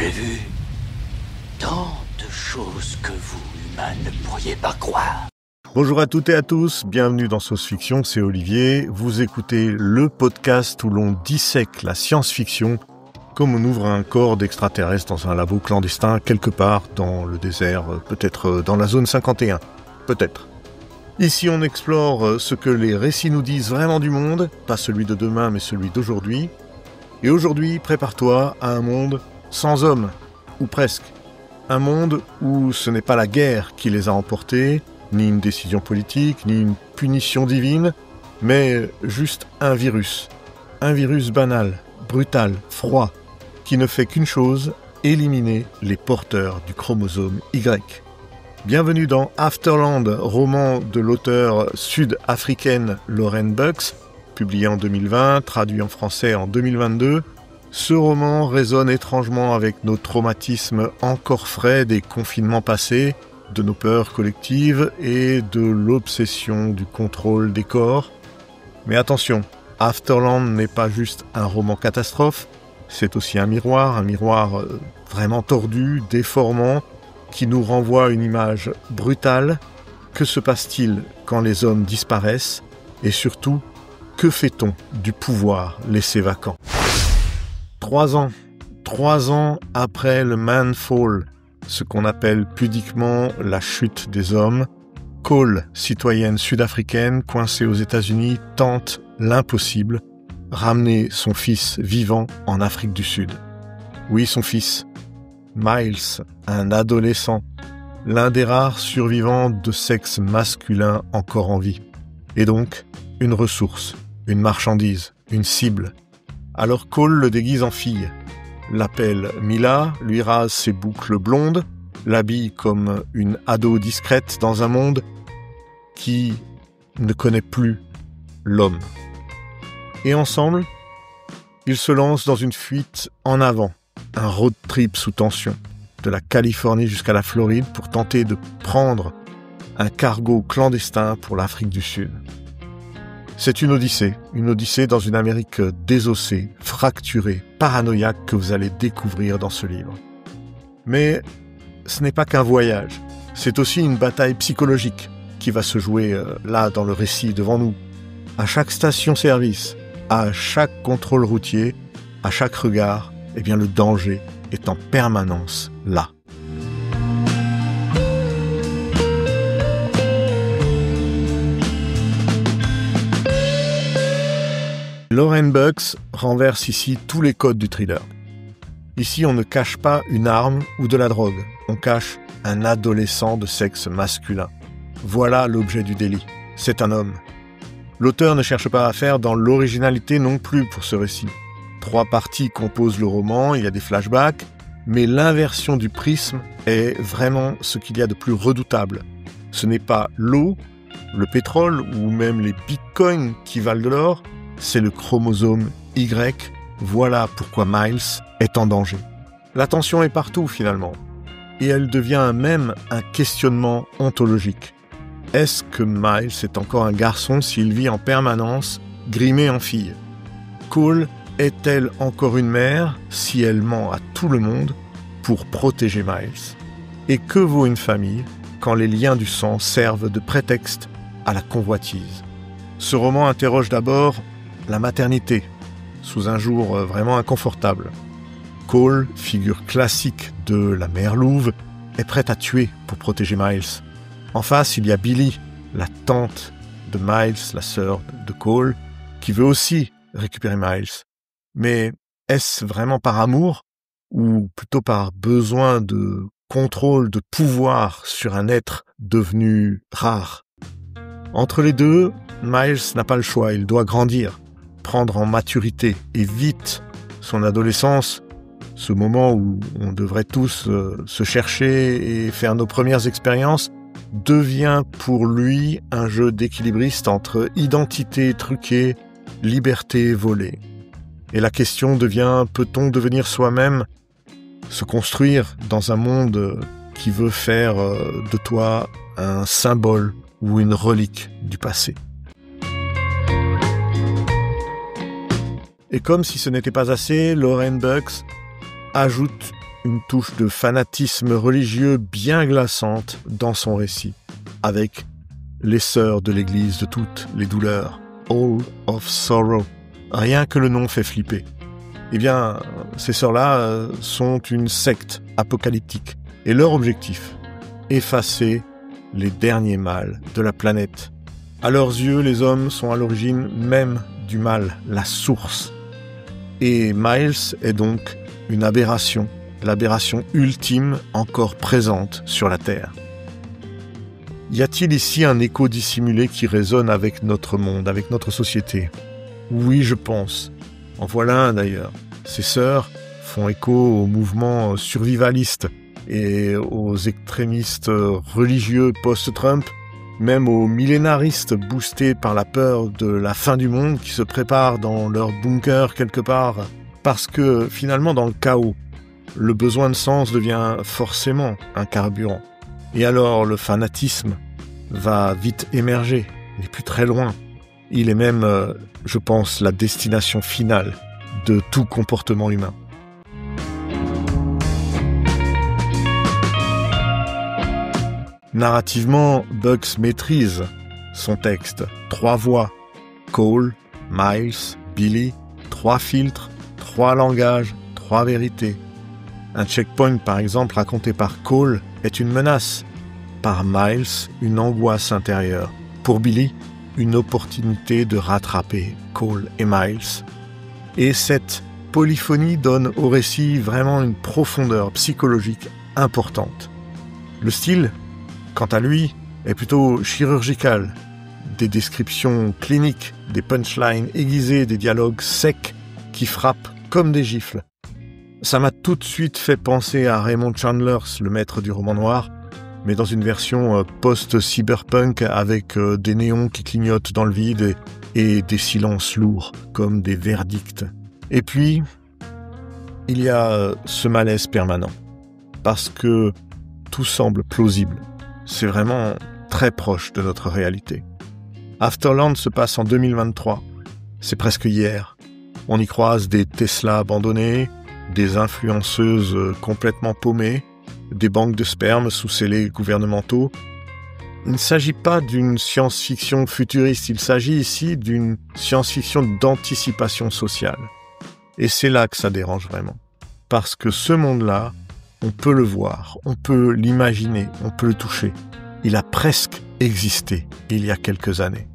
J'ai vu tant de choses que vous, humains, ne pourriez pas croire. Bonjour à toutes et à tous, bienvenue dans Sauce Fiction, c'est Olivier. Vous écoutez le podcast où l'on dissèque la science-fiction comme on ouvre un corps d'extraterrestre dans un labo clandestin quelque part dans le désert, peut-être dans la zone 51, peut-être. Ici on explore ce que les récits nous disent vraiment du monde, pas celui de demain mais celui d'aujourd'hui. Et aujourd'hui, prépare-toi à un monde sans hommes, ou presque. Un monde où ce n'est pas la guerre qui les a emportés, ni une décision politique, ni une punition divine, mais juste un virus. Un virus banal, brutal, froid, qui ne fait qu'une chose, éliminer les porteurs du chromosome Y. Bienvenue dans Afterland, roman de l'auteure sud-africaine Lauren Bucks, publié en 2020, traduit en français en 2022. Ce roman résonne étrangement avec nos traumatismes encore frais des confinements passés, de nos peurs collectives et de l'obsession du contrôle des corps. Mais attention, Afterland n'est pas juste un roman catastrophe, c'est aussi un miroir vraiment tordu, déformant, qui nous renvoie une image brutale. Que se passe-t-il quand les hommes disparaissent? Et surtout, que fait-on du pouvoir laissé vacant? 3 ans après le Manfall, ce qu'on appelle pudiquement la chute des hommes, Cole, citoyenne sud-africaine coincée aux États-Unis, tente l'impossible, ramener son fils vivant en Afrique du Sud. Oui, son fils, Miles, un adolescent, l'un des rares survivants de sexe masculin encore en vie. Et donc, une ressource, une marchandise, une cible. Alors Cole le déguise en fille, l'appelle Mila, lui rase ses boucles blondes, l'habille comme une ado discrète dans un monde qui ne connaît plus l'homme. Et ensemble, ils se lancent dans une fuite en avant, un road trip sous tension, de la Californie jusqu'à la Floride pour tenter de prendre un cargo clandestin pour l'Afrique du Sud. C'est une odyssée dans une Amérique désossée, fracturée, paranoïaque que vous allez découvrir dans ce livre. Mais ce n'est pas qu'un voyage, c'est aussi une bataille psychologique qui va se jouer là dans le récit devant nous. À chaque station-service, à chaque contrôle routier, à chaque regard, le danger est en permanence là. Lauren Bucks renverse ici tous les codes du thriller. Ici, on ne cache pas une arme ou de la drogue, on cache un adolescent de sexe masculin. Voilà l'objet du délit, c'est un homme. L'auteur ne cherche pas à faire dans l'originalité non plus pour ce récit. 3 parties composent le roman, il y a des flashbacks, mais l'inversion du prisme est vraiment ce qu'il y a de plus redoutable. Ce n'est pas l'eau, le pétrole ou même les bitcoins qui valent de l'or, c'est le chromosome Y. Voilà pourquoi Miles est en danger. La tension est partout finalement, et elle devient même un questionnement ontologique. Est-ce que Miles est encore un garçon s'il vit en permanence grimé en fille? Cole est-elle encore une mère si elle ment à tout le monde pour protéger Miles? Et que vaut une famille quand les liens du sang servent de prétexte à la convoitise? Ce roman interroge d'abord la maternité, sous un jour vraiment inconfortable. Cole, figure classique de la mère louve, est prête à tuer pour protéger Miles. En face, il y a Billy, la tante de Miles, la sœur de Cole, qui veut aussi récupérer Miles. Mais est-ce vraiment par amour, ou plutôt par besoin de contrôle, de pouvoir sur un être devenu rare? Entre les deux, Miles n'a pas le choix, il doit grandir, prendre en maturité, et vite. Son adolescence, ce moment où on devrait tous se chercher et faire nos premières expériences, devient pour lui un jeu d'équilibriste entre identité truquée, liberté volée. Et la question devient, peut-on devenir soi-même, se construire dans un monde qui veut faire de toi un symbole ou une relique du passé? Et comme si ce n'était pas assez, Lauren Bucks ajoute une touche de fanatisme religieux bien glaçante dans son récit, avec les sœurs de l'église de toutes les douleurs, All of Sorrow. Rien que le nom fait flipper. Eh bien, ces sœurs-là sont une secte apocalyptique. Et leur objectif, effacer les derniers mâles de la planète. À leurs yeux, les hommes sont à l'origine même du mal, la source. Et Miles est donc une aberration, l'aberration ultime encore présente sur la Terre. Y a-t-il ici un écho dissimulé qui résonne avec notre monde, avec notre société ? Oui, je pense. En voilà un d'ailleurs. Ces sœurs font écho au mouvement survivaliste et aux extrémistes religieux post-Trump, même aux millénaristes boostés par la peur de la fin du monde qui se préparent dans leur bunker quelque part. Parce que finalement, dans le chaos, le besoin de sens devient forcément un carburant. Et alors, le fanatisme va vite émerger. Il n'est plus très loin. Il est même, je pense, la destination finale de tout comportement humain. Narrativement, Bugs maîtrise son texte. 3 voix, Cole, Miles, Billy, 3 filtres, 3 langages, 3 vérités. Un checkpoint, par exemple, raconté par Cole, est une menace. Par Miles, une angoisse intérieure. Pour Billy, une opportunité de rattraper Cole et Miles. Et cette polyphonie donne au récit vraiment une profondeur psychologique importante. Le style, quant à lui, est plutôt chirurgical. Des descriptions cliniques, des punchlines aiguisées, des dialogues secs qui frappent comme des gifles. Ça m'a tout de suite fait penser à Raymond Chandler, le maître du roman noir, mais dans une version post-cyberpunk avec des néons qui clignotent dans le vide et des silences lourds, comme des verdicts. Et puis, il y a ce malaise permanent, parce que tout semble plausible. C'est vraiment très proche de notre réalité. Afterland se passe en 2023. C'est presque hier. On y croise des Tesla abandonnés, des influenceuses complètement paumées, des banques de sperme sous scellés gouvernementaux. Il ne s'agit pas d'une science-fiction futuriste, il s'agit ici d'une science-fiction d'anticipation sociale. Et c'est là que ça dérange vraiment. Parce que ce monde-là, on peut le voir, on peut l'imaginer, on peut le toucher. Il a presque existé il y a quelques années.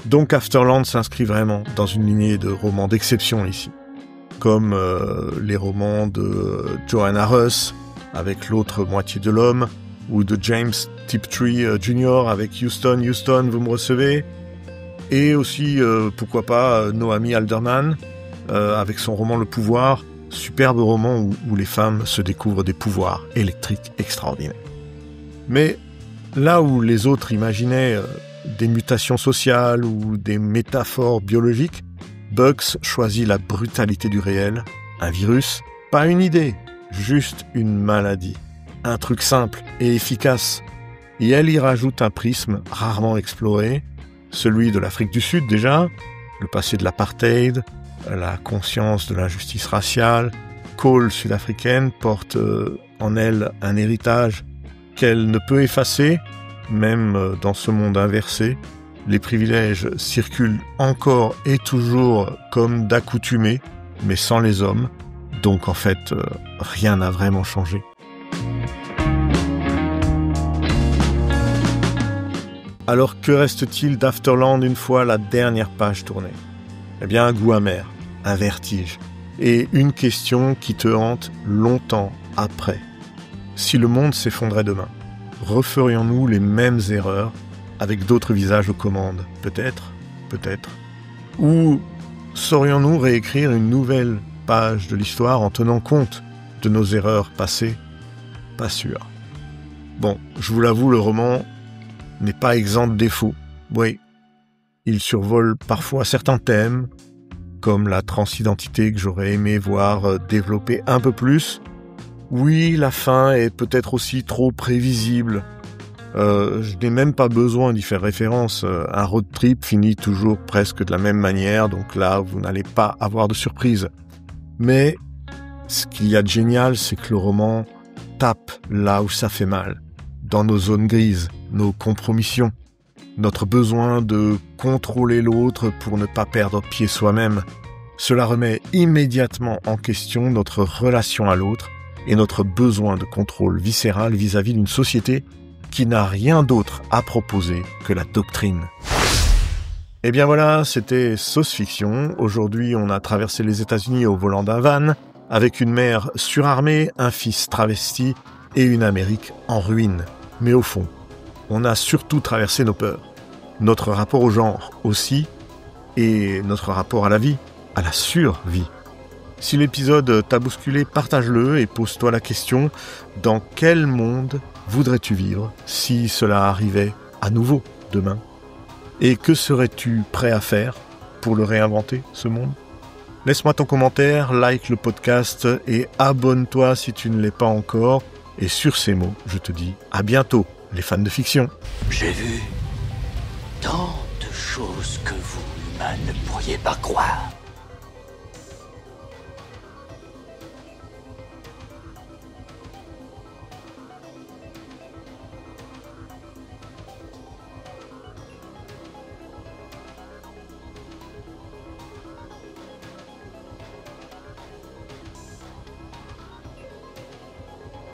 Donc Afterland s'inscrit vraiment dans une lignée de romans d'exception ici. Comme les romans de Joanna Russ, avec L'autre moitié de l'homme, ou de James Tiptree Jr. avec Houston, Houston, vous me recevez. Et aussi, pourquoi pas, Noami Alderman, avec son roman Le Pouvoir, superbe roman où les femmes se découvrent des pouvoirs électriques extraordinaires. Mais là où les autres imaginaient des mutations sociales ou des métaphores biologiques, Bugs choisit la brutalité du réel, un virus, pas une idée, juste une maladie. Un truc simple et efficace. Et elle y rajoute un prisme rarement exploré, celui de l'Afrique du Sud déjà, le passé de l'apartheid, la conscience de l'injustice raciale. Cole, sud-africaine, porte en elle un héritage qu'elle ne peut effacer, même dans ce monde inversé. Les privilèges circulent encore et toujours comme d'accoutumé, mais sans les hommes. Donc en fait, rien n'a vraiment changé. Alors que reste-t-il d'Afterland une fois la dernière page tournée ? Eh bien, un goût amer, un vertige, et une question qui te hante longtemps après. Si le monde s'effondrait demain, referions-nous les mêmes erreurs avec d'autres visages aux commandes ? Peut-être. Ou saurions-nous réécrire une nouvelle page de l'histoire en tenant compte de nos erreurs passées ? Pas sûr. Bon, je vous l'avoue, le roman n'est pas exempt de défauts. Oui, il survole parfois certains thèmes, comme la transidentité que j'aurais aimé voir développer un peu plus. Oui, la fin est peut-être aussi trop prévisible. Je n'ai même pas besoin d'y faire référence. Un road trip finit toujours presque de la même manière, donc là, vous n'allez pas avoir de surprise. Mais ce qu'il y a de génial, c'est que le roman tape là où ça fait mal, dans nos zones grises, nos compromissions, notre besoin de contrôler l'autre pour ne pas perdre pied soi-même. Cela remet immédiatement en question notre relation à l'autre et notre besoin de contrôle viscéral vis-à-vis d'une société qui n'a rien d'autre à proposer que la doctrine. Et bien voilà, c'était Sauce Fiction. Aujourd'hui, on a traversé les États-Unis au volant d'un van, avec une mère surarmée, un fils travesti et une Amérique en ruine. Mais au fond, on a surtout traversé nos peurs, notre rapport au genre aussi, et notre rapport à la vie, à la survie. Si l'épisode t'a bousculé, partage-le et pose-toi la question, dans quel monde voudrais-tu vivre si cela arrivait à nouveau demain ? Et que serais-tu prêt à faire pour le réinventer, ce monde ? Laisse-moi ton commentaire, like le podcast et abonne-toi si tu ne l'es pas encore. Et sur ces mots, je te dis à bientôt, les fans de fiction. J'ai vu tant de choses que vous, humains, ne pourriez pas croire.